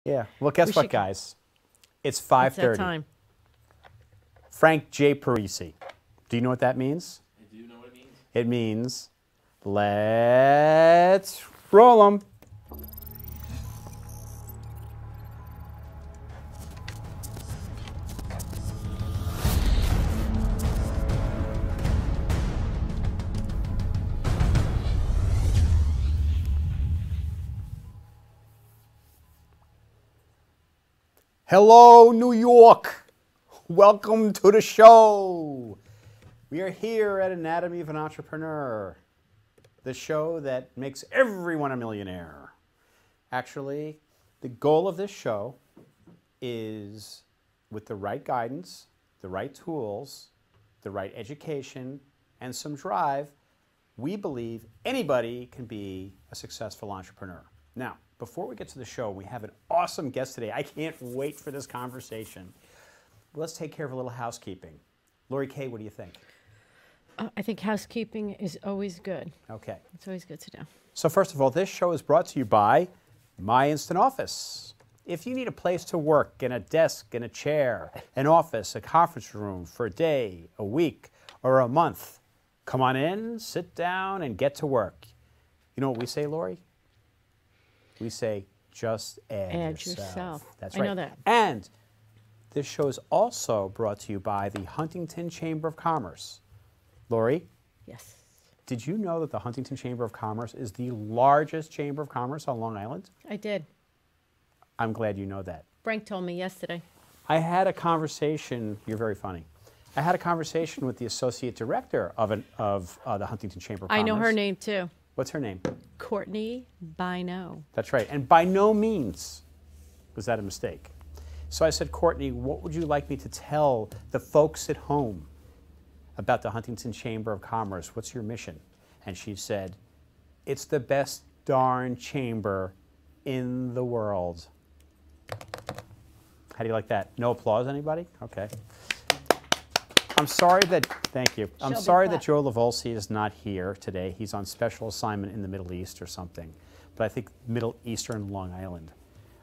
Yeah. Well, guess what, guys? It's 5:30. It's that time. Frank J. Parisi. Do you know what that means? I do know what it means. It means let's roll 'em. Hello, New York. Welcome to the show. We are here at Anatomy of an Entrepreneur, the show that makes everyone a millionaire. Actually, the goal of this show is, with the right guidance, the right tools, the right education, and some drive, we believe anybody can be a successful entrepreneur. Now, before we get to the show, we have an awesome guest today. I can't wait for this conversation. Let's take care of a little housekeeping. Lori Kay, what do you think? I think housekeeping is always good. Okay. It's always good to do. So first of all, this show is brought to you by My Instant Office. If you need a place to work, and a desk, and a chair, an office, a conference room for a day, a week, or a month, come on in, sit down, and get to work. You know what we say, Lori? We say, just add yourself. That's right. I know that. And this show is also brought to you by the Huntington Chamber of Commerce. Lori? Yes. Did you know that the Huntington Chamber of Commerce is the largest chamber of commerce on Long Island? I did. I'm glad you know that. Frank told me yesterday. I had a conversation, you're very funny. I had a conversation with the associate director of the Huntington Chamber of Commerce. I know her name too. What's her name? Courtney Bino. That's right. And by no means was that a mistake. So I said, Courtney, what would you like me to tell the folks at home about the Huntington Chamber of Commerce? What's your mission? And she said, it's the best darn chamber in the world. How do you like that? No applause, anybody? Okay. I'm sorry that, thank you. I'm sorry that Joe Lavolsi is not here today. He's on special assignment in the Middle East or something. But I think Middle Eastern Long Island.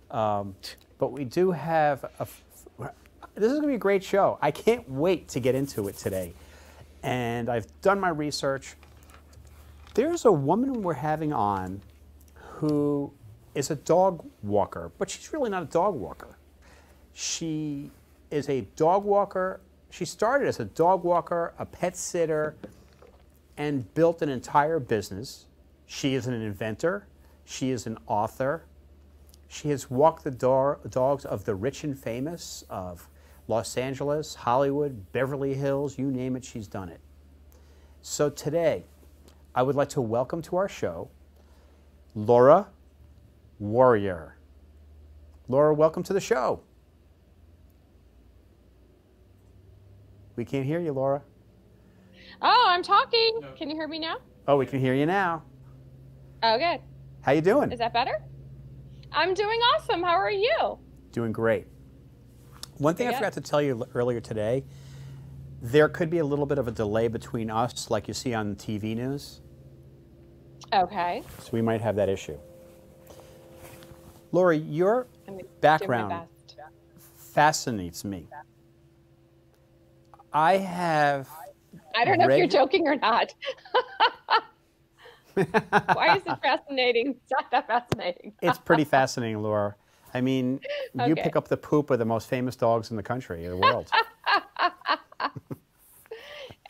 But we do have, this is going to be a great show. I can't wait to get into it today. And I've done my research. There's a woman we're having on who is a dog walker, but she's really not a dog walker. She is a dog walker. She started as a dog walker, a pet sitter, and built an entire business. She is an inventor. She is an author. She has walked the dogs of the rich and famous of Los Angeles, Hollywood, Beverly Hills, you name it, she's done it. So today, I would like to welcome to our show, Laura Vorreyer. Laura, welcome to the show. We can't hear you, Laura. Oh, I'm talking. No. Can you hear me now? Oh, we can hear you now. Oh, good. How you doing? Is that better? I'm doing awesome. How are you? Doing great. One thing I forgot to tell you earlier today, there could be a little bit of a delay between us, like you see on TV news. Okay. So we might have that issue. Lori, your background fascinates me. I don't know if you're joking or not. Why is it fascinating? It's not that fascinating. It's pretty fascinating, Laura. I mean, you pick up the poop of the most famous dogs in the country, in the world.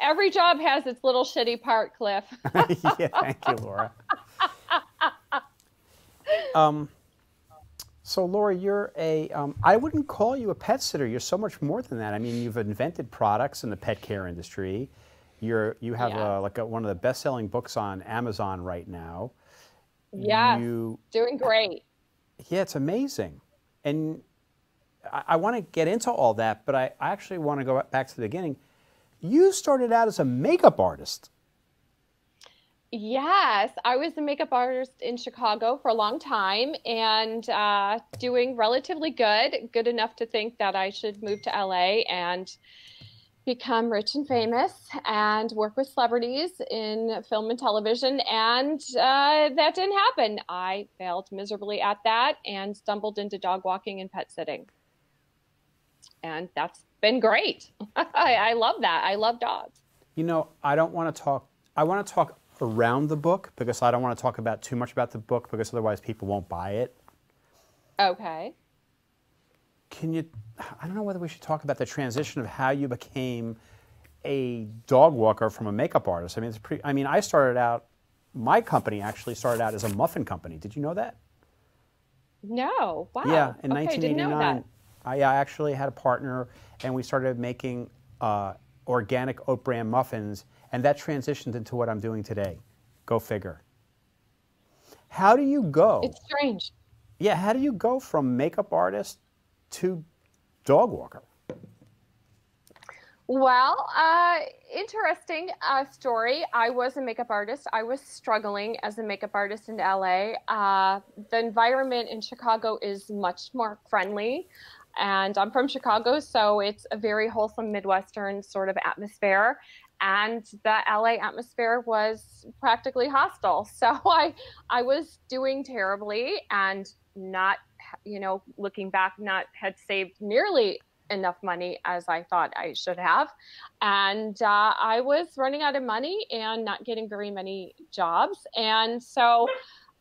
Every job has its little shitty part, Cliff. Yeah, thank you, Laura. So, Laura, you're I wouldn't call you a pet sitter. You're so much more than that. I mean, you've invented products in the pet care industry. You have one of the best-selling books on Amazon right now. Yeah, doing great. Yeah, it's amazing. And I want to get into all that, but I actually want to go back to the beginning. You started out as a makeup artist. Yes, I was a makeup artist in Chicago for a long time and doing relatively good enough to think that I should move to LA and become rich and famous and work with celebrities in film and television. And that didn't happen. I failed miserably at that and stumbled into dog walking and pet sitting. And that's been great. I love that. I love dogs. You know, I don't want to talk, I want to talk around the book because I don't want to talk about too much about the book because otherwise people won't buy it. Okay. Can you, I don't know whether we should talk about the transition of how you became a dog walker from a makeup artist. I mean, it's pretty, I mean, I started out, my company actually started out as a muffin company. Did you know that? No. Wow. Yeah, in Okay, didn't know 1989, that. I actually had a partner and we started making organic oat bran muffins, and that transitioned into what I'm doing today. Go figure. How do you go? It's strange. Yeah, how do you go from makeup artist to dog walker? Well, interesting story. I was a makeup artist. I was struggling as a makeup artist in LA. The environment in Chicago is much more friendly. And I'm from Chicago, so it's a very wholesome Midwestern sort of atmosphere. And the LA atmosphere was practically hostile. So I was doing terribly and not, looking back, not had saved nearly enough money as I thought I should have. And I was running out of money and not getting very many jobs. And so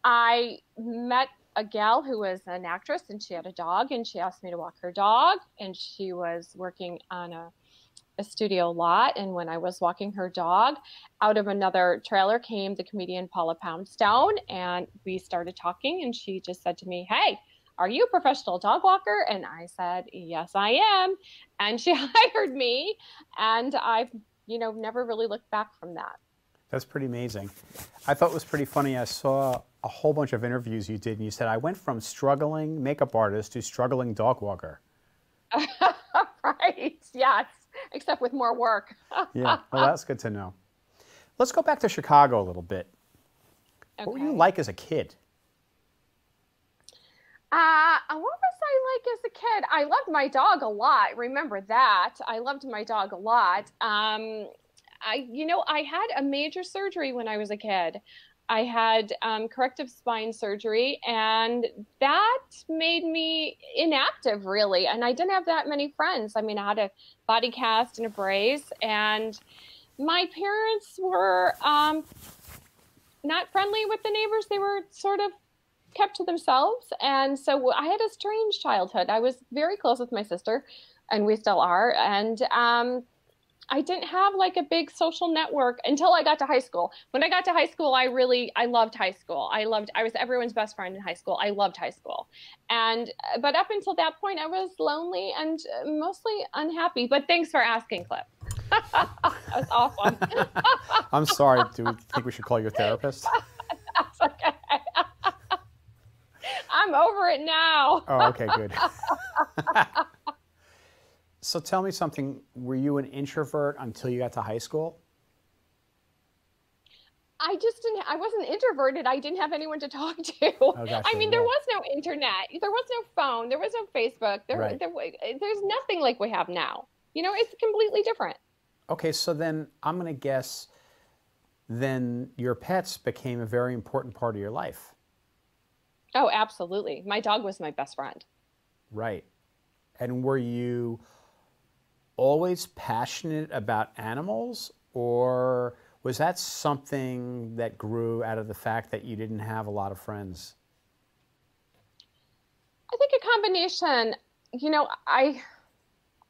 I met a gal who was an actress and she had a dog and she asked me to walk her dog, and she was working on a studio lot. And when I was walking her dog, out of another trailer came the comedian Paula Poundstone, and we started talking, and she just said to me, "Hey, are you a professional dog walker?" And I said, "Yes, I am." And she hired me, and I've, never really looked back from that. That's pretty amazing. I thought it was pretty funny. I saw a whole bunch of interviews you did, and you said, I went from struggling makeup artist to struggling dog walker. Right. Yes. Except with more work. Yeah, well, that's good to know. Let's go back to Chicago a little bit. Okay. What were you like as a kid? What was I like as a kid? I loved my dog a lot. Remember that. I loved my dog a lot. I had a major surgery when I was a kid. I had corrective spine surgery, and that made me inactive, really. And I didn't have that many friends. I mean, I had a body cast and a brace, and my parents were not friendly with the neighbors. They were sort of kept to themselves. And so I had a strange childhood. I was very close with my sister, and we still are. And I didn't have like a big social network until I got to high school. When I got to high school, I loved high school. I was everyone's best friend in high school. I loved high school. But up until that point, I was lonely and mostly unhappy. But thanks for asking, Cliff. That was awesome. I'm sorry. Do you think we should call your therapist? That's okay. I'm over it now. Oh, okay, good. So tell me something. Were you an introvert until you got to high school? I wasn't introverted. I didn't have anyone to talk to. Oh, gotcha. I mean, there was no internet. There was no phone. There was no Facebook. Right. There's nothing like we have now. It's completely different. Okay, so then I'm going to guess then your pets became a very important part of your life. Oh, absolutely. My dog was my best friend. Right. And were you always passionate about animals, or was that something that grew out of the fact that you didn't have a lot of friends? I think a combination. I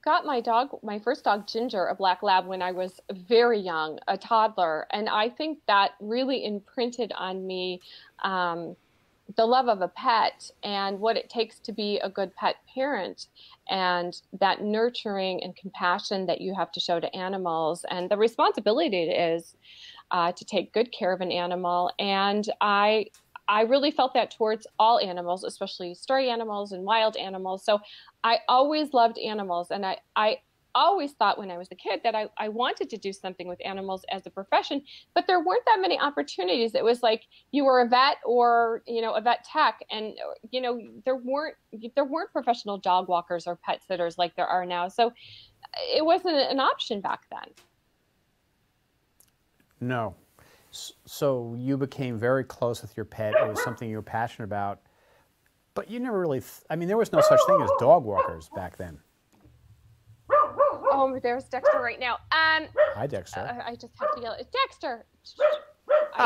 got my first dog, Ginger, a black lab, when I was very young, a toddler. And I think that really imprinted on me the love of a pet and what it takes to be a good pet parent, and that nurturing and compassion that you have to show to animals, and the responsibility it is to take good care of an animal. And I really felt that towards all animals, especially stray animals and wild animals. So I always loved animals, and I always thought when I was a kid that I wanted to do something with animals as a profession, but there weren't that many opportunities. It was like you were a vet or, a vet tech, and, there weren't professional dog walkers or pet sitters like there are now. So it wasn't an option back then. No. So you became very close with your pet. It was something you were passionate about. But you never really, I mean, there was no such thing as dog walkers back then. Oh, there's Dexter right now. Hi, Dexter. I just have to yell, Dexter!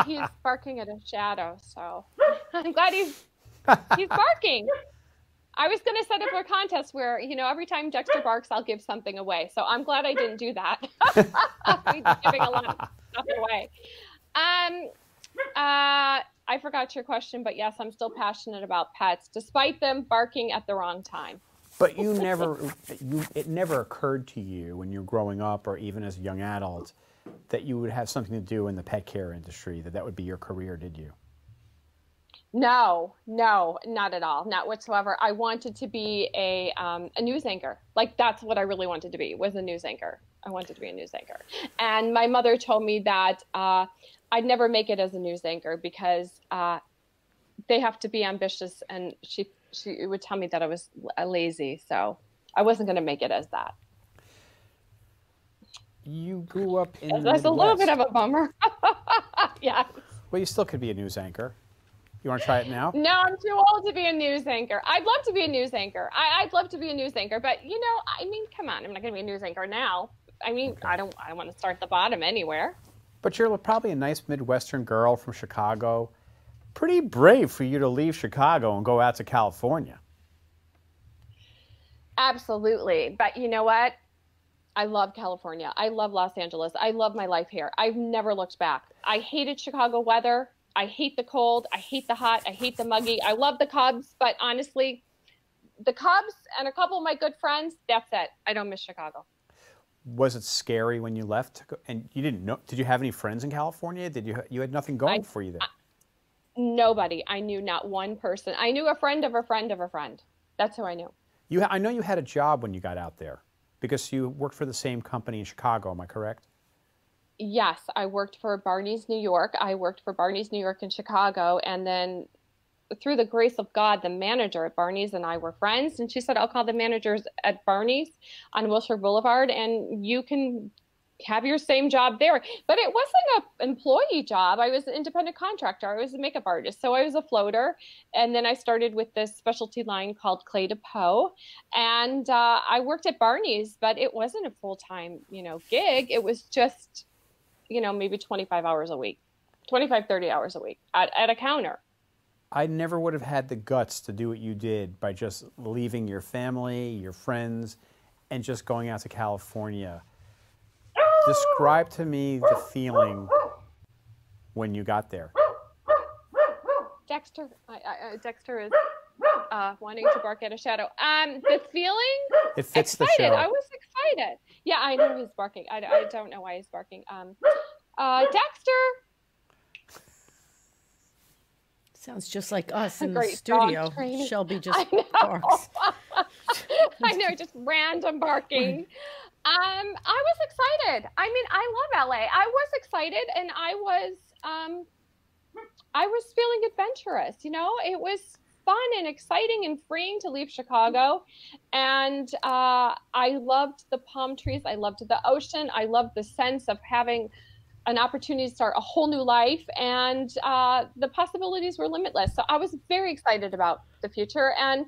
He's barking at a shadow, so I'm glad he's barking. I was going to set up a contest where, you know, every time Dexter barks, I'll give something away. So I'm glad I didn't do that. He's giving a lot of stuff away. I forgot your question, but yes, I'm still passionate about pets, despite them barking at the wrong time. But you never, it never occurred to you when you were growing up or even as a young adult that you would have something to do in the pet care industry, that would be your career, did you? No, not at all, not whatsoever. I wanted to be a news anchor. Like, that's what I really wanted to be, was a news anchor. I wanted to be a news anchor. And my mother told me that I'd never make it as a news anchor because they have to be ambitious, and she would tell me that I was lazy, so I wasn't going to make it as that. You grew up in the That's Midwest. a little bit of a bummer. Yes. Well, you still could be a news anchor. You want to try it now? No, I'm too old to be a news anchor. I'd love to be a news anchor. I'd love to be a news anchor, but you know, I mean, come on, I'm not going to be a news anchor now. I mean, okay. I want to start at the bottom anywhere. But you're probably a nice Midwestern girl from Chicago. Pretty brave for you to leave Chicago and go out to California. Absolutely. But you know what? I love California. I love Los Angeles. I love my life here. I've never looked back. I hated Chicago weather. I hate the cold. I hate the hot. I hate the muggy. I love the Cubs, but honestly, the Cubs and a couple of my good friends, that's it. I don't miss Chicago. Was it scary when you left? And you didn't know? Did you have any friends in California? You had nothing going for you there? Nobody. I knew not one person. I knew a friend of a friend of a friend. That's who I knew. I know you had a job when you got out there because you worked for the same company in Chicago. Am I correct? Yes, I worked for Barney's New York. I worked for Barney's New York in Chicago. And then through the grace of God, the manager at Barney's and I were friends. And she said, I'll call the managers at Barney's on Wilshire Boulevard and you can have your same job there. But it wasn't an employee job. I was an independent contractor. I was a makeup artist. So I was a floater. And then I started with this specialty line called Clé de Peau. And I worked at Barney's, but it wasn't a full-time, gig. It was just, maybe 25 hours a week, 25, 30 hours a week at a counter. I never would have had the guts to do what you did by just leaving your family, your friends, and just going out to California. Describe to me the feeling when you got there. Dexter, Dexter is wanting to bark at a shadow. The feeling? It fits excited. The show. I was excited. Yeah, I know he's barking. I don't know why he's barking. Dexter. Sounds just like us in the studio. Shelby just barks. I know, just random barking. I was excited. I mean, I love LA. I was excited, and I was feeling adventurous. It was fun and exciting and freeing to leave Chicago. And I loved the palm trees. I loved the ocean. I loved the sense of having an opportunity to start a whole new life. And the possibilities were limitless. So I was very excited about the future. And,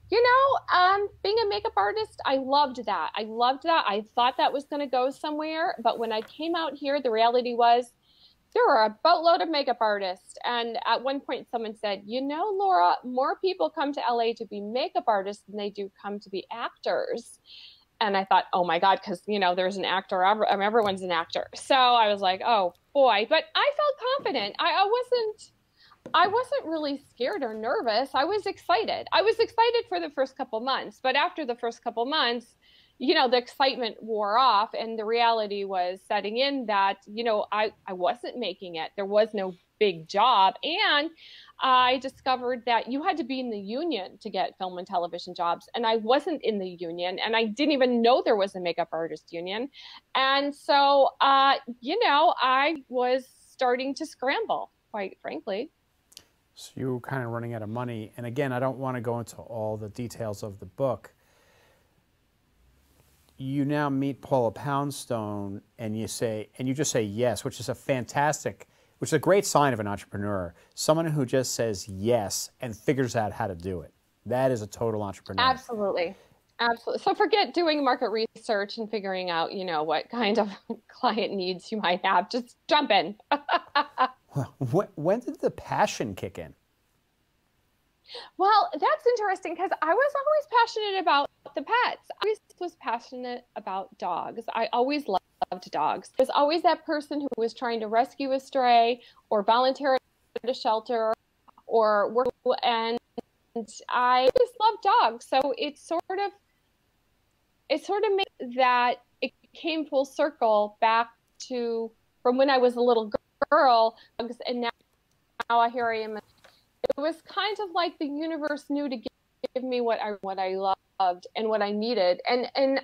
being a makeup artist, I loved that. I thought that was going to go somewhere. But when I came out here, the reality was there are a boatload of makeup artists. And at one point someone said, Laura, more people come to LA to be makeup artists than they do come to be actors. And I thought, oh my God, because, there's an actor, everyone's an actor. So I was like, oh boy, but I felt confident. I wasn't really scared or nervous. I was excited. I was excited for the first couple months, but after the first couple months, the excitement wore off and the reality was setting in that, I wasn't making it. There was no big job. And I discovered that you had to be in the union to get film and television jobs. And I wasn't in the union and I didn't even know there was a makeup artist union. And so, I was starting to scramble, quite frankly. So you were kind of running out of money. And again, I don't want to go into all the details of the book. you now meet Paula Poundstone and you just say yes, which is a great sign of an entrepreneur. Someone who just says yes and figures out how to do it. That is a total entrepreneur. Absolutely. Absolutely. So forget doing market research and figuring out, what kind of client needs you might have. Just jump in. When did the passion kick in? Well, that's interesting because I was always passionate about the pets. I always was passionate about dogs. I always loved dogs. There's always that person who was trying to rescue a stray or volunteer at a shelter or work, and I always loved dogs. So it sort of made that it came full circle back to from when I was a little girl, and now here I am. It was kind of like the universe knew to give me what I loved and what I needed, and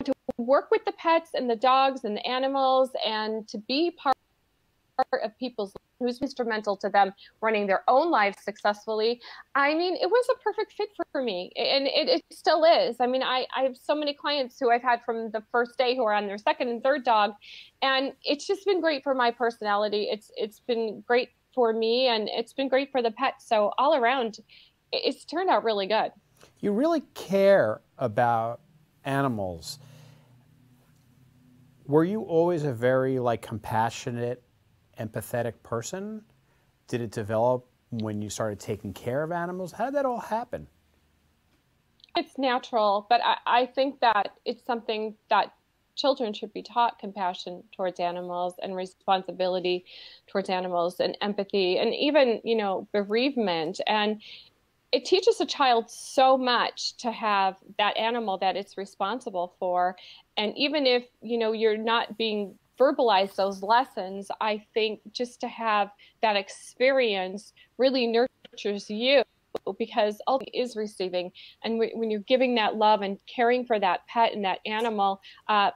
to work with the pets and the dogs and the animals, and to be part of people's who's instrumental to them running their own lives successfully. I mean, it was a perfect fit for me, and it still is. I mean, I have so many clients who I've had from the first day who are on their second and third dog, and it's just been great for my personality. It's been great for me, and it's been great for the pets. So all around, it's turned out really good. You really care about animals. Were you always a very compassionate, empathetic person? Did it develop when you started taking care of animals? How did that all happen? It's natural, but I think that it's something that children should be taught: compassion towards animals and responsibility towards animals and empathy and even, bereavement. And it teaches a child so much to have that animal that it's responsible for. And even if, you're not being verbalize those lessons, I think just to have that experience really nurtures you, because all it is receiving. And when you're giving that love and caring for that pet and that animal,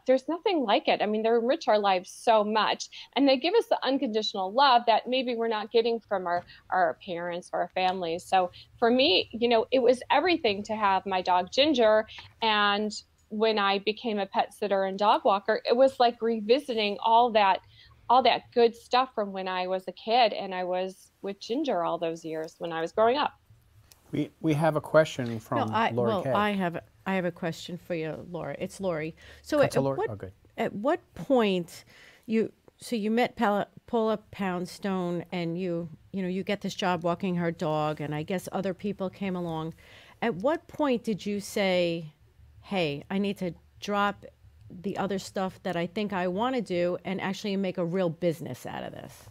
there's nothing like it. I mean, they enrich our lives so much, and they give us the unconditional love that maybe we're not getting from our parents or our families. So for me, it was everything to have my dog Ginger. And when I became a pet sitter and dog walker, it was like revisiting all that good stuff from when I was a kid and I was with Ginger all those years when I was growing up. We have a question from Lori Kay. I have a question for you, Laura. It's Lori. So at what point you met Paula Poundstone, and you get this job walking her dog, and I guess other people came along. At what point did you say, hey, I need to drop the other stuff that I think I want to do and actually make a real business out of this?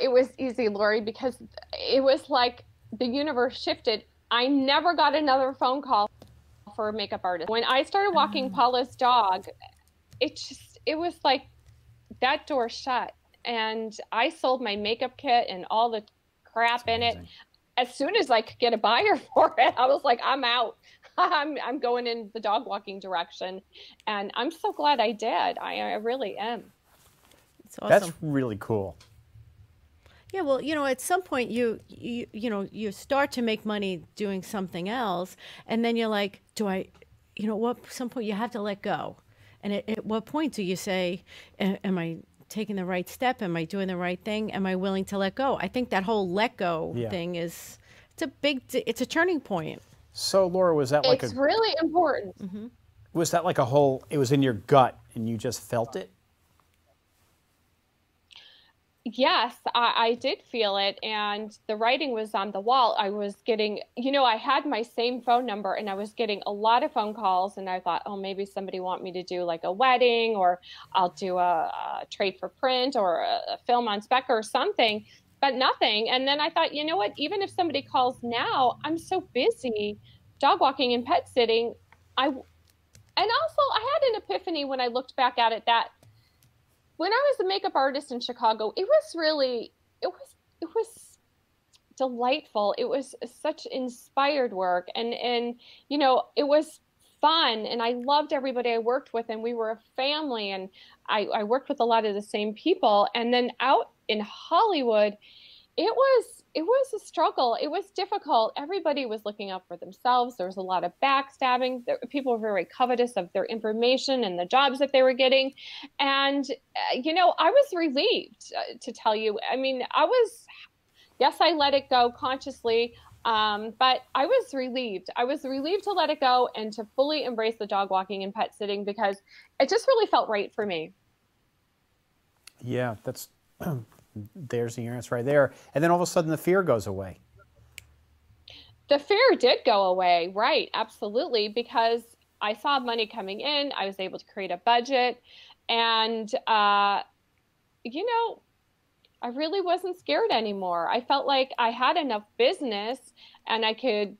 It was easy, Lori, because it was like the universe shifted. I never got another phone call for a makeup artist. When I started walking Paula's dog, it was like that door shut, and I sold my makeup kit and all the crap in it. As soon as I could get a buyer for it, I was like, I'm out. I'm going in the dog walking direction, and I'm so glad I did. I really am. It's awesome. That's really cool. Yeah, well, at some point you start to make money doing something else, and then you're like, some point you have to let go. And at what point do you say, am I taking the right step? Am I doing the right thing? Am I willing to let go? I think that whole let go thing it's a turning point. So Laura, was that it's really important. Mm-hmm. Was that it was in your gut and you just felt it? Yes, I did feel it, and the writing was on the wall. I was getting, I had my same phone number, and I was getting a lot of phone calls, and I thought, oh, maybe somebody want me to do like a wedding, or I'll do a trade for print or a film on spec or something, but nothing. And then I thought, you know what, even if somebody calls now, I'm so busy dog walking and pet sitting. I had an epiphany when I looked back at it that when I was a makeup artist in Chicago, it was delightful. It was such inspired work, and it was fun, and I loved everybody I worked with, and we were a family, and I worked with a lot of the same people. And then out in Hollywood, it was a struggle. It was difficult. Everybody was looking out for themselves. There was a lot of backstabbing. People were very covetous of their information and the jobs that they were getting. And I was relieved, to tell you. I mean, yes, I let it go consciously. But I was relieved. I was relieved to let it go and to fully embrace the dog walking and pet sitting, because it just really felt right for me. Yeah, that's there's the answer right there. And then all of a sudden the fear goes away. The fear did go away, right? Absolutely, because I saw money coming in. I was able to create a budget, and I really wasn't scared anymore. I felt like I had enough business and I could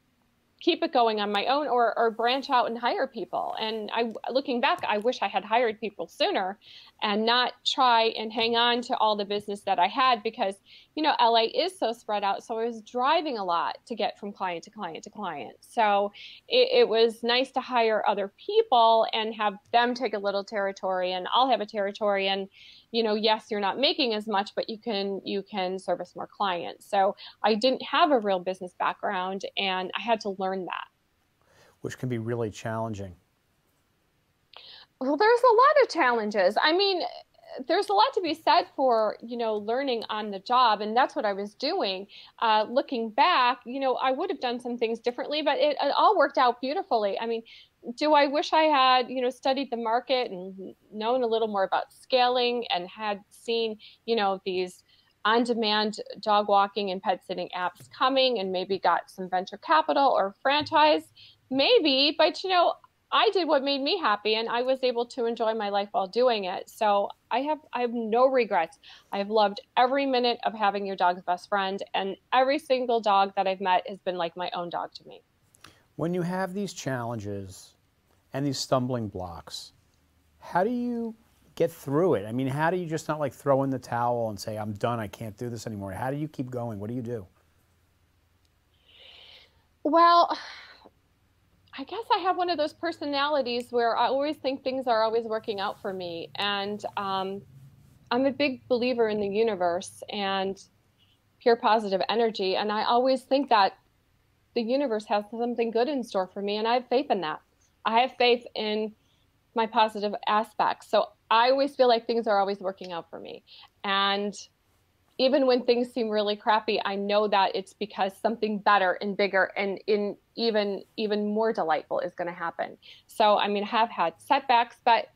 keep it going on my own, or branch out and hire people. And looking back, I wish I had hired people sooner and not try and hang on to all the business that I had, because, LA is so spread out. So I was driving a lot to get from client to client to client. So it was nice to hire other people and have them take a little territory and I'll have a territory. And, yes, you're not making as much, but you can service more clients. So I didn't have a real business background and I had to learn that. Which can be really challenging. Well, there's a lot of challenges. I mean, there's a lot to be said for, learning on the job. And that's what I was doing. Looking back, I would have done some things differently, but it all worked out beautifully. I mean, do I wish I had, studied the market and known a little more about scaling and had seen, these on-demand dog walking and pet sitting apps coming and maybe got some venture capital or franchise? Maybe, but I did what made me happy and I was able to enjoy my life while doing it. So I have no regrets. I've loved every minute of having your dog's best friend, and every single dog that I've met has been like my own dog to me. When you have these challenges and these stumbling blocks, how do you get through it? I mean, how do you just not like throw in the towel and say, I'm done, I can't do this anymore? How do you keep going? What do you do? Well, I guess I have one of those personalities where I always think things are always working out for me. And I'm a big believer in the universe and pure positive energy. And I always think that the universe has something good in store for me. And I have faith in that. I have faith in my positive aspects. So I always feel like things are always working out for me. And even when things seem really crappy, I know that it's because something better and bigger and even more delightful is going to happen. So, I mean, I have had setbacks, but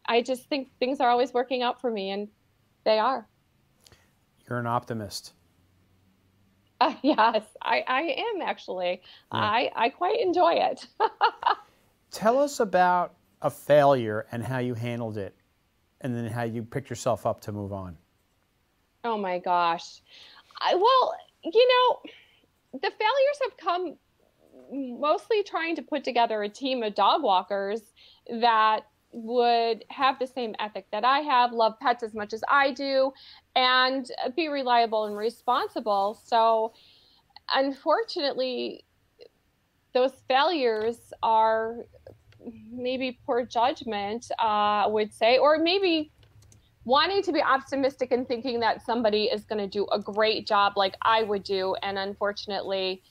I just think things are always working out for me, and they are. You're an optimist. Yes, I am actually. Yeah. I quite enjoy it. Tell us about a failure and how you handled it, and then how you picked yourself up to move on. Oh my gosh. The failures have come mostly trying to put together a team of dog walkers that would have the same ethic that I have, love pets as much as I do, and be reliable and responsible. So unfortunately, those failures are maybe poor judgment, I would say, or maybe wanting to be optimistic and thinking that somebody is going to do a great job like I would do. And unfortunately,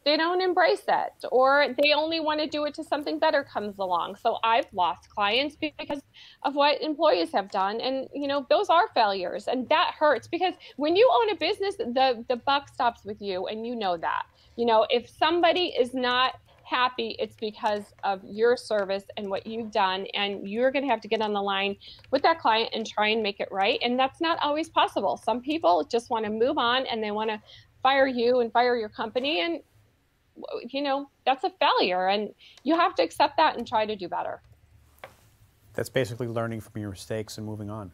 they don't embrace it, or they only want to do it till something better comes along. So I've lost clients because of what employees have done. And, those are failures, and that hurts, because when you own a business, the buck stops with you. And that, if somebody is not happy, it's because of your service and what you've done, and you're going to have to get on the line with that client and try and make it right. And that's not always possible. Some people just want to move on and they want to fire you and fire your company, and that's a failure, and you have to accept that and try to do better. That's basically learning from your mistakes and moving on.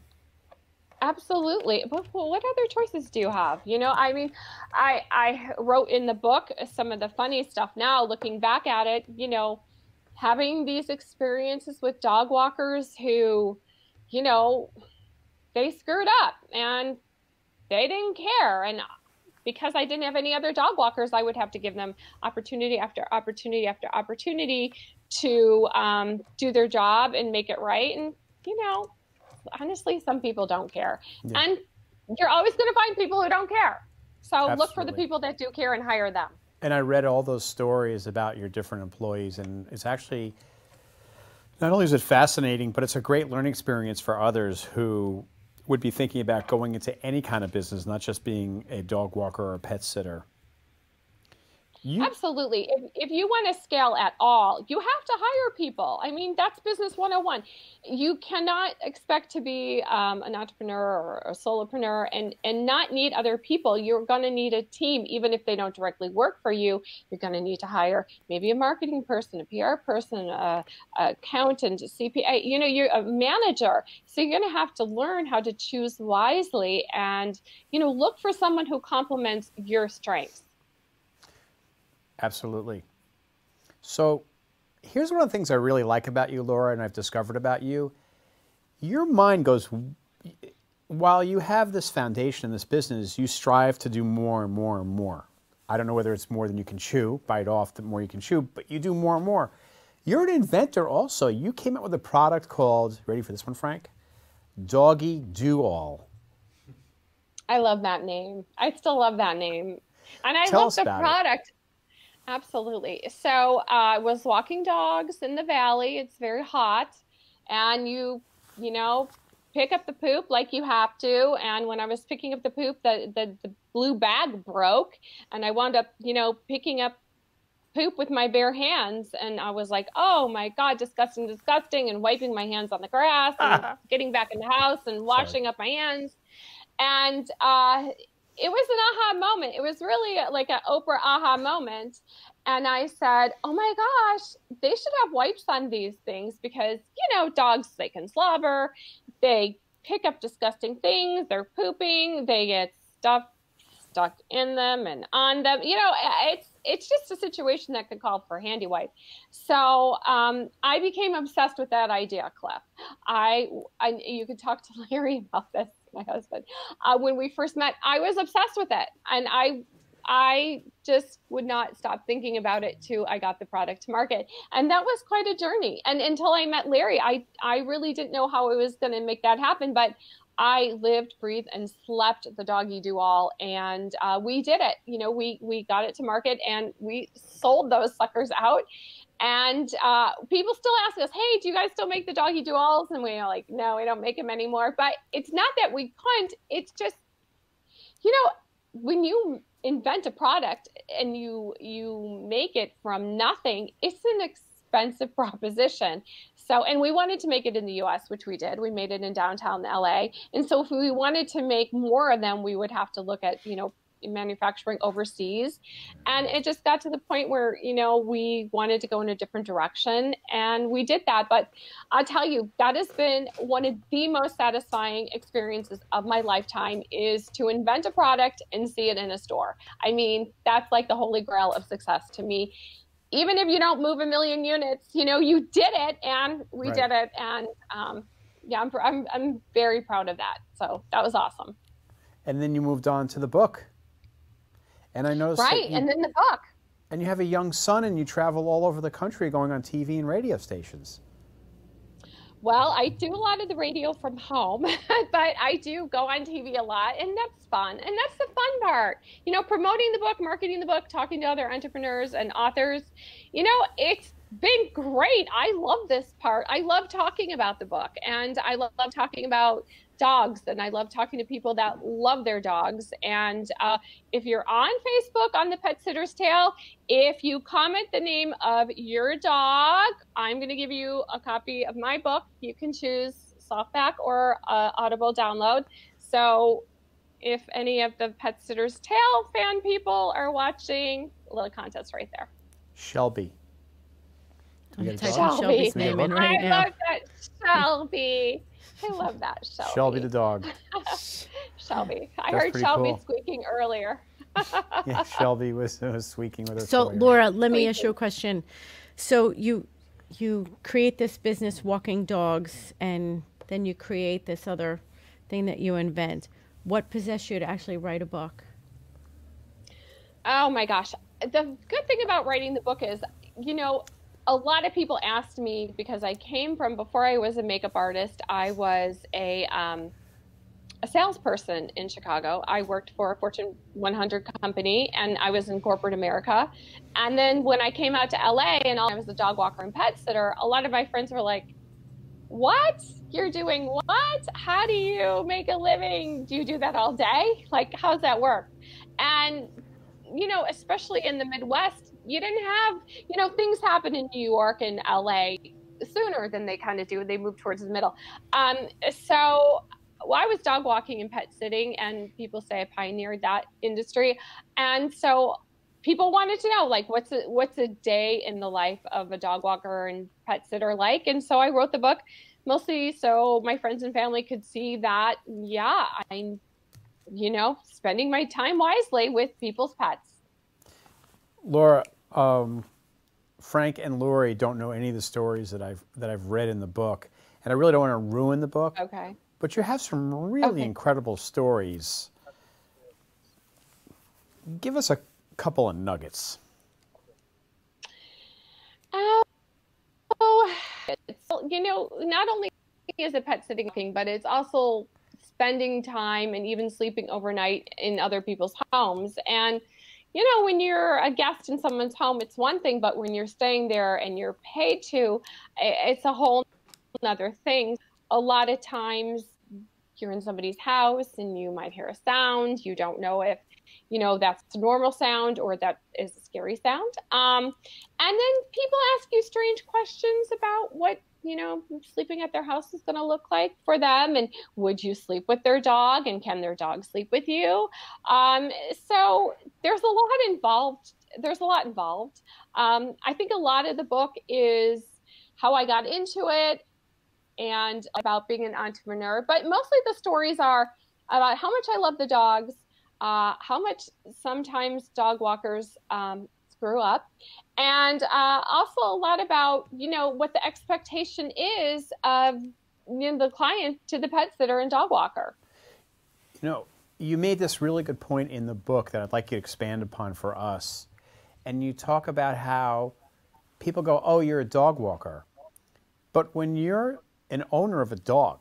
Absolutely. But what other choices do you have? I mean, I wrote in the book some of the funny stuff now, looking back at it, having these experiences with dog walkers who, they screwed up and they didn't care. And because I didn't have any other dog walkers, I would have to give them opportunity after opportunity after opportunity to do their job and make it right. And, honestly, some people don't care. Yeah. And you're always going to find people who don't care. So Absolutely. Look for the people that do care and hire them. And I read all those stories about your different employees, and it's actually, not only is it fascinating, but it's a great learning experience for others who would be thinking about going into any kind of business, not just being a dog walker or a pet sitter. Absolutely. If you want to scale at all, you have to hire people. I mean, that's business 101. You cannot expect to be an entrepreneur or a solopreneur and not need other people. You're going to need a team, even if they don't directly work for you. You're going to need to hire maybe a marketing person, a PR person, a accountant, a CPA, you're a manager. So you're going to have to learn how to choose wisely and, look for someone who complements your strengths. Absolutely. So here's one of the things I really like about you, Laura, and I've discovered about you. Your mind goes, while you have this foundation in this business, you strive to do more and more and more. I don't know whether it's more than you can chew, bite off, the more you can chew, but you do more and more. You're an inventor also. You came up with a product called, ready for this one, Frank? Doggy Do-All. I love that name. I still love that name. And I love the product. Absolutely. So I was walking dogs in the valley. It's very hot. And you pick up the poop like you have to. And when I was picking up the poop, the blue bag broke. And I wound up, picking up poop with my bare hands. And I was like, oh my God, disgusting, disgusting. And wiping my hands on the grass and getting back in the house and washing up my hands. And it was an aha moment. It was really like an Oprah aha moment. And I said, oh my gosh, they should have wipes on these things because, dogs, they can slobber, they pick up disgusting things, they're pooping, they get stuff stuck in them and on them. It's just a situation that could call for a handy wipe. So I became obsessed with that idea, Cliff. You could talk to Larry about this, my husband. When we first met, I was obsessed with it. And I just would not stop thinking about it till I got the product to market. And that was quite a journey. And until I met Larry, I really didn't know how I was going to make that happen. But I lived, breathed, and slept the Doggy Do-All. And we did it. We got it to market and we sold those suckers out. And people still ask us, hey, do you guys still make the Doggy Do-Alls? And we're like, no, we don't make them anymore. But it's not that we couldn't. It's just, when you invent a product and you make it from nothing, it's an expensive proposition. So, and we wanted to make it in the US, which we did. We made it in downtown LA. And so if we wanted to make more of them, we would have to look at, manufacturing overseas. And it just got to the point where, we wanted to go in a different direction and we did that. But I'll tell you, that has been one of the most satisfying experiences of my lifetime is to invent a product and see it in a store. I mean, that's like the holy grail of success to me. Even if you don't move 1 million units, you did it and we did it. And I'm very proud of that. So that was awesome. And then you moved on to the book. And I noticed and then the book. And you have a young son and you travel all over the country going on TV and radio stations. Well, I do a lot of the radio from home, but I do go on TV a lot, and that's fun. And that's the fun part. Promoting the book, marketing the book, talking to other entrepreneurs and authors. It's been great. I love this part. I love talking about the book, and I love talking about dogs, and I love talking to people that love their dogs. And if you're on Facebook on the Pet Sitter's Tale, if you comment the name of your dog, I'm going to give you a copy of my book. You can choose softback or Audible download. So if any of the Pet Sitter's Tale fan people are watching, a little contest right there. Shelby. Shelby's name in right now. I love that, Shelby. I love that, Shelby. Shelby the dog. Shelby. I heard Shelby squeaking earlier. Yeah, Shelby was squeaking with her So, toy. Laura, let me ask you a question. So you create this business, walking dogs, and then you create this other thing that you invent. What possessed you to actually write a book? Oh, my gosh. The good thing about writing the book is, a lot of people asked me because I came from, before I was a makeup artist, I was a a salesperson in Chicago. I worked for a Fortune 100 company, and I was in corporate America. And then when I came out to LA and I was a dog walker and pet sitter, a lot of my friends were like, what? You're doing what? How do you make a living? Do you do that all day? Like, how's that work? And, you know, especially in the Midwest, you didn't have, you know, things happen in New York and LA sooner than they kind of do. They move towards the middle. So well, I was dog walking and pet sitting, and people say I pioneered that industry. And so people wanted to know, like, what's a day in the life of a dog walker and pet sitter like? And so I wrote the book mostly so my friends and family could see that, yeah, I'm, you know, spending my time wisely with people's pets. Laura, Frank and Lori don't know any of the stories that I've read in the book, and I really don't want to ruin the book. Okay. But you have some really incredible stories. Give us a couple of nuggets. You know, not only is it pet sitting thing, but it's also spending time and even sleeping overnight in other people's homes. And, you know, when you're a guest in someone's home, it's one thing, but when you're staying there and you're paid to, it's a whole other thing. A lot of times you're in somebody's house and you might hear a sound. You don't know if, you know, that's a normal sound or that is a scary sound. And then people ask you strange questions about what, you know, sleeping at their house is going to look like for them. And would you sleep with their dog? And can their dog sleep with you? So there's a lot involved. I think a lot of the book is how I got into it and about being an entrepreneur. But mostly the stories are about how much I love the dogs, how much sometimes dog walkers screw up, and also a lot about, you know, what the expectation is of, you know, the client to the pet sitter and dog walker. You know, you made this really good point in the book that I'd like you to expand upon for us. And you talk about how people go, oh, you're a dog walker. But when you're an owner of a dog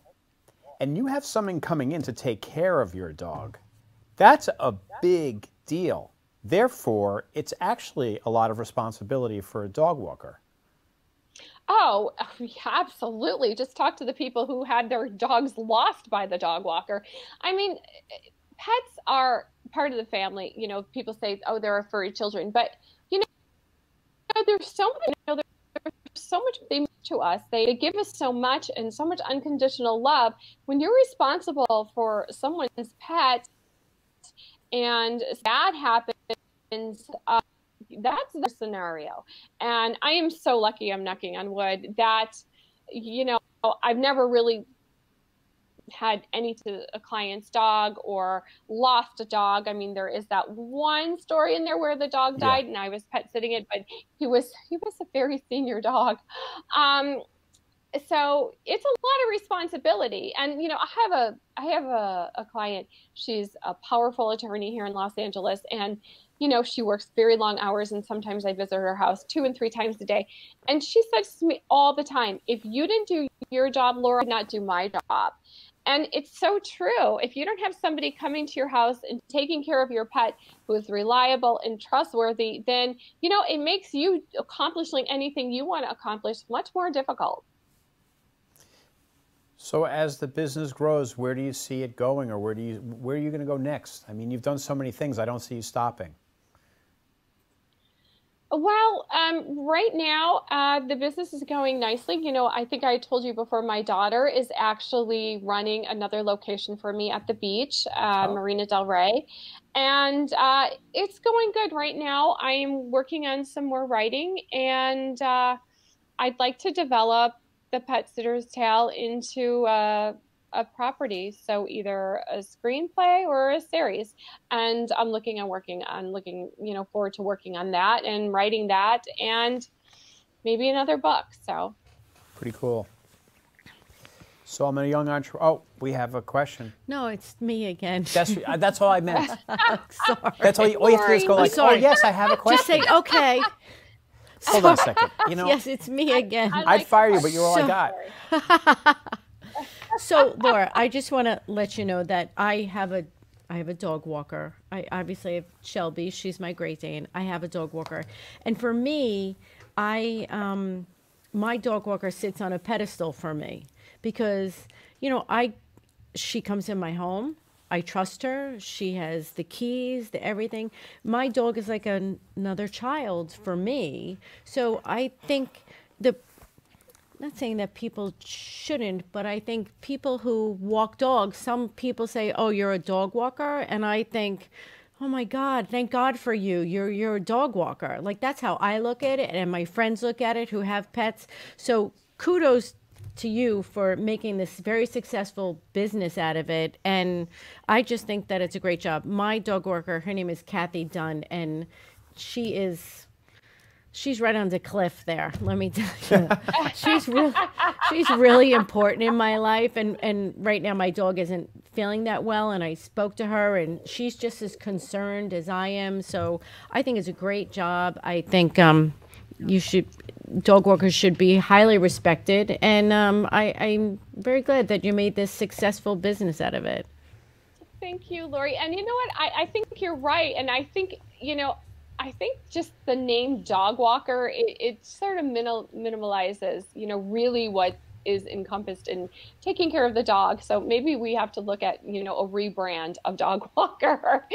and you have someone coming in to take care of your dog, that's a big deal. Therefore, it's actually a lot of responsibility for a dog walker. Oh, absolutely. Just talk to the people who had their dogs lost by the dog walker. I mean, pets are part of the family. You know, people say, oh, they're furry children. But, you know, there's so much they mean to us. They give us so much and so much unconditional love. When you're responsible for someone's pet and that happens, that's the scenario. And I am so lucky, I'm knocking on wood, that, you know, I've never really had any to a client's dog or lost a dog. I mean, there is that one story in there where the dog died and I was pet sitting it, but he was a very senior dog. So it's a lot of responsibility. And, you know, I have a client. She's a powerful attorney here in Los Angeles. And, you know, she works very long hours. And sometimes I visit her house 2 and 3 times a day. And she says to me all the time, if you didn't do your job, Laura, I would not do my job. And it's so true. If you don't have somebody coming to your house and taking care of your pet who is reliable and trustworthy, then, you know, it makes you accomplishing anything you want to accomplish much more difficult. So as the business grows, where do you see it going, or where are you going to go next? I mean, you've done so many things. I don't see you stopping. Well, right now, the business is going nicely. You know, I think I told you before, my daughter is actually running another location for me at the beach, Marina Del Rey. And it's going good right now. I am working on some more writing, and I'd like to develop The Pet Sitter's Tale into a property, so either a screenplay or a series. And I'm looking, you know, forward to working on that and writing that, and maybe another book. So pretty cool. So I'm a young entrepreneur. Oh, we have a question. No, it's me again. That's all I meant. Sorry. That's all you have to do is go like, oh yes, I have a question. Just say okay. Hold on a second. You know, yes, it's me again. I'd fire you, but you're all I got. So, Laura, I just want to let you know that I have a dog walker. I obviously have Shelby. She's my Great Dane. I have a dog walker. And for me, my dog walker sits on a pedestal for me because, she comes in my home. I trust her. She has the keys, the everything. My dog is like another child for me. So I think not saying that people shouldn't, but I think people who walk dogs, some people say, "Oh, you're a dog walker," and I think, "Oh my God, thank God for you. You're a dog walker." Like that's how I look at it, and my friends look at it who have pets. So kudos to you for making this very successful business out of it, and I just think that it's a great job. My dog walker, her name is Kathy Dunn, and she's right on the cliff there. Let me tell you, she's really important in my life. And right now my dog isn't feeling that well. And I spoke to her and she's just as concerned as I am. So I think it's a great job. I think, dog walkers should be highly respected. And I'm very glad that you made this successful business out of it. Thank you, Lori. And you know what? I think you're right. And I think, I think just the name dog walker, it sort of minimalizes, really what is encompassed in taking care of the dog. So maybe we have to look at, a rebrand of dog walker,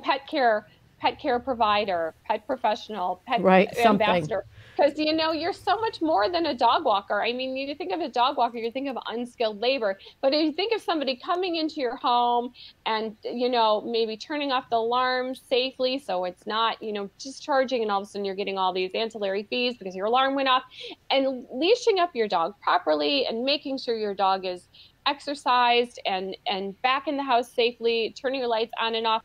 pet care provider, pet professional, pet ambassador. Because, you're so much more than a dog walker. I mean, you think of a dog walker, you think of unskilled labor. But if you think of somebody coming into your home and, maybe turning off the alarm safely so it's not, discharging and all of a sudden you're getting all these ancillary fees because your alarm went off, and leashing up your dog properly and making sure your dog is exercised and back in the house safely, turning your lights on and off.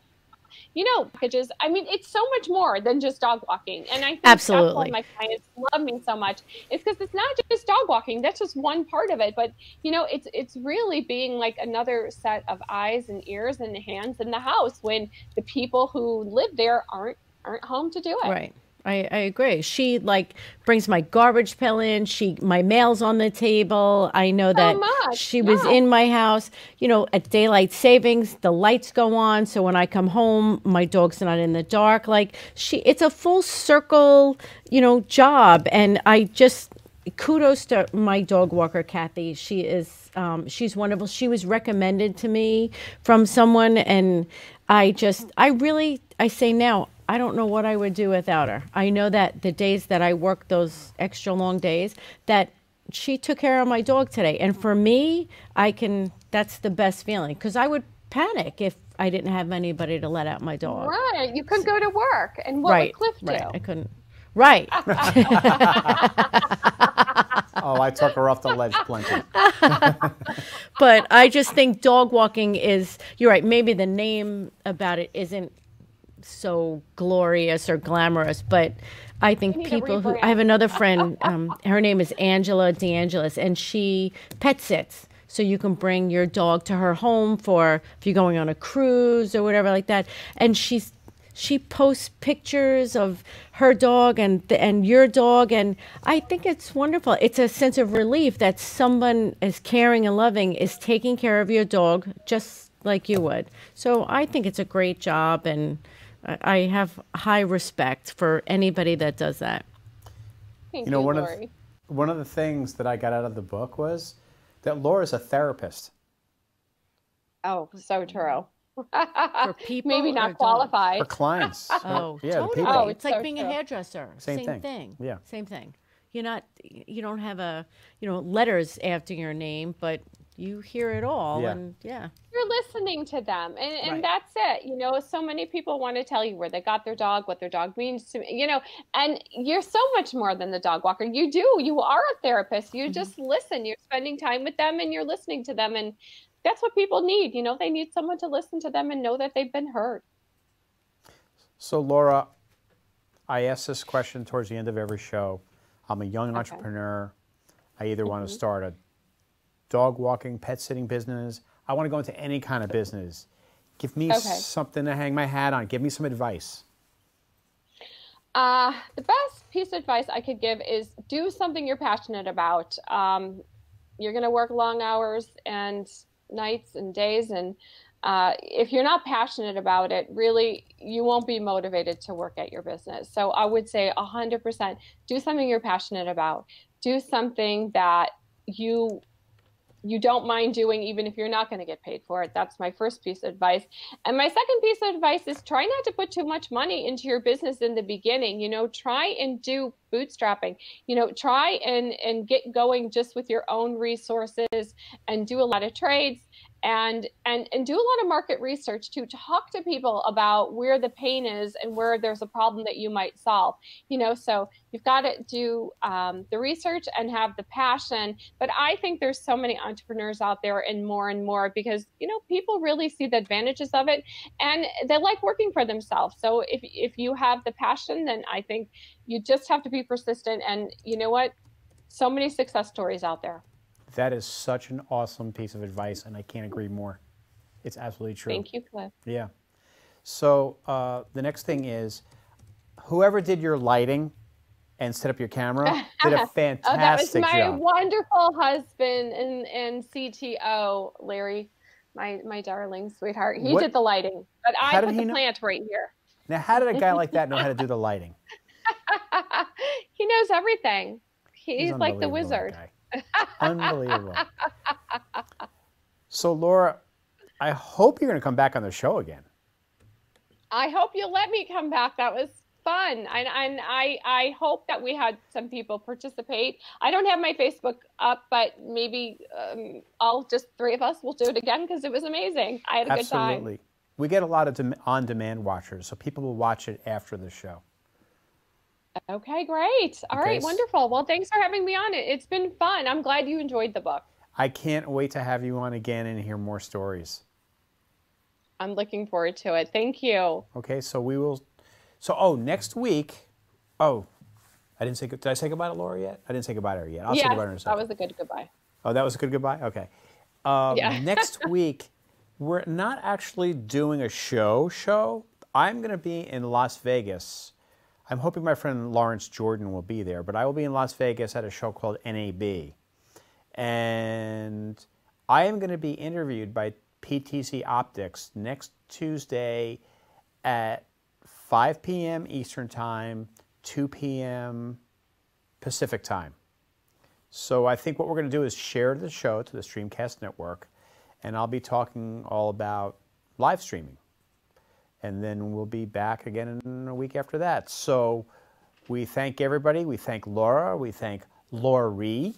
Packages. I mean, it's so much more than just dog walking. And I think absolutely that's why my clients love me so much. It's because it's not just dog walking. That's just one part of it. But, it's really being like another set of eyes and ears and hands in the house when the people who live there aren't home to do it. Right. I agree. She brings my garbage pail in. My mail's on the table. I know that she was in my house, at daylight savings, the lights go on. So when I come home, my dog's not in the dark. It's a full circle, job. And I just, kudos to my dog walker, Kathy. She's wonderful. She was recommended to me from someone. And I say now, I don't know what I would do without her. I know that the days that I work those extra long days, that she took care of my dog today. And for me, that's the best feeling, because I would panic if I didn't have anybody to let out my dog. Right. You couldn't go to work. And what would Cliff do? Right. I couldn't. Right. Oh, I took her off the ledge plenty. But I just think dog walking you're right, maybe the name about it isn't so glorious or glamorous, but I think I have another friend, her name is Angela DeAngelis, and she pet sits. So you can bring your dog to her home if you're going on a cruise or whatever like that. And she posts pictures of her dog and your dog, and I think it's wonderful. It's a sense of relief that someone as caring and loving is taking care of your dog just like you would. So I think it's a great job, and I have high respect for anybody that does that. Thank you, Lori. One of the things that I got out of the book was that Laura's a therapist. Oh, so true. For people, maybe not qualified. For clients. Oh, yeah, totally. people. Oh, it's like being a hairdresser. Same thing. Yeah. Same thing. You don't have letters after your name, but you hear it all. Yeah. And yeah. You're listening to them. And that's it. So many people want to tell you where they got their dog, what their dog means to and you're so much more than the dog walker. You are a therapist. You just listen. You're spending time with them and you're listening to them. And that's what people need. They need someone to listen to them and know that they've been heard. So Laura, I ask this question towards the end of every show. I'm a young entrepreneur. I either want to start a dog walking, pet sitting business. I want to go into any kind of business. Give me something to hang my hat on. Give me some advice. The best piece of advice I could give is do something you're passionate about. You're going to work long hours and nights and days. And if you're not passionate about it, really, you won't be motivated to work at your business. So I would say 100% do something you're passionate about. Do something that you don't mind doing, even if you're not going to get paid for it. That's my first piece of advice. And my second piece of advice is try not to put too much money into your business in the beginning. Try and do bootstrapping. Try and get going just with your own resources and do a lot of trades and do a lot of market research too. Talk to people about where the pain is and where there's a problem that you might solve. So you've got to do the research and have the passion. But I think there's so many entrepreneurs out there and more because, people really see the advantages of it and they like working for themselves. So if you have the passion, then I think you just have to be persistent. And you know what? So many success stories out there. That is such an awesome piece of advice, and I can't agree more. It's absolutely true. Thank you, Cliff. Yeah. So the next thing is, whoever did your lighting and set up your camera did a fantastic job. That was my wonderful husband and CTO, Larry, my darling sweetheart. He did the lighting, but I put the plant right here. Now, how did a guy like that know how to do the lighting? He knows everything. He's like the wizard. Unbelievable. So, Laura, I hope you're going to come back on the show again. I hope you'll let me come back. That was fun. And I hope that we had some people participate. I don't have my Facebook up, but maybe three of us will do it again because it was amazing. I had a good time. Absolutely. We get a lot of on-demand watchers, so people will watch it after the show. Okay, great. All right, wonderful. Well, thanks for having me on. It's been fun. I'm glad you enjoyed the book. I can't wait to have you on again and hear more stories. I'm looking forward to it. Thank you. Okay, so we will. So, next week. Oh, I didn't say. Did I say goodbye to Laura yet? I didn't say goodbye to her yet. I'll say goodbye to her in a second. That was a good goodbye. Oh, that was a good goodbye? Okay. Next week, we're not actually doing a show. I'm going to be in Las Vegas. I'm hoping my friend Lawrence Jordan will be there, but I will be in Las Vegas at a show called NAB. And I am going to be interviewed by PTC Optics next Tuesday at 5 p.m. Eastern Time, 2 p.m. Pacific Time. So I think what we're going to do is share the show to the Streamcast Network, and I'll be talking all about live streaming. And then we'll be back again in a week after that. So we thank everybody. We thank Laura. We thank Laurie.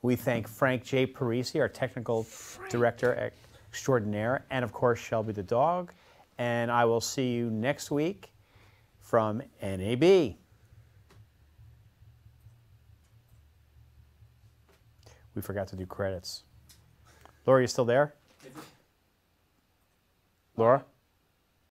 We thank Frank J. Parisi, our technical director extraordinaire, and of course Shelby the dog. And I will see you next week from NAB. We forgot to do credits. Laura, you still there? Laura?